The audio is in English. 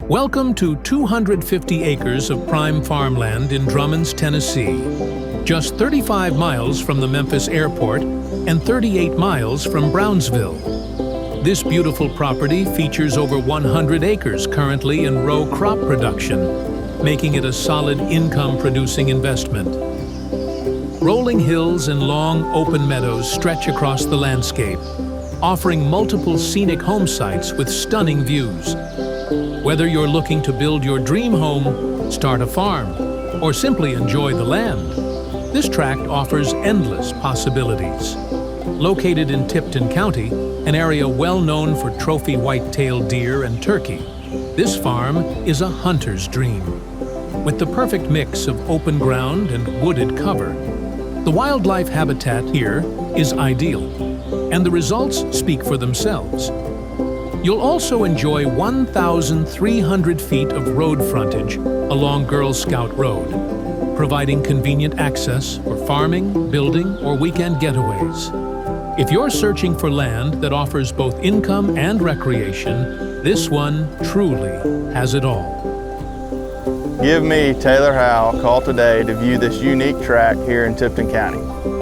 Welcome to 250 acres of prime farmland in Drummonds, Tennessee, just 35 miles from the Memphis airport and 38 miles from Brownsville. This beautiful property features over 100 acres currently in row crop production, making it a solid income-producing investment. Rolling hills and long open meadows stretch across the landscape, offering multiple scenic home sites with stunning views. Whether you're looking to build your dream home, start a farm, or simply enjoy the land, this tract offers endless possibilities. Located in Tipton County, an area well known for trophy whitetail deer and turkey, this farm is a hunter's dream. With the perfect mix of open ground and wooded cover, the wildlife habitat here is ideal, and the results speak for themselves. You'll also enjoy 1,300 feet of road frontage along Girl Scout Road, providing convenient access for farming, building, or weekend getaways. If you're searching for land that offers both income and recreation, this one truly has it all. Give me, Taylor Howe, a call today to view this unique tract here in Tipton County.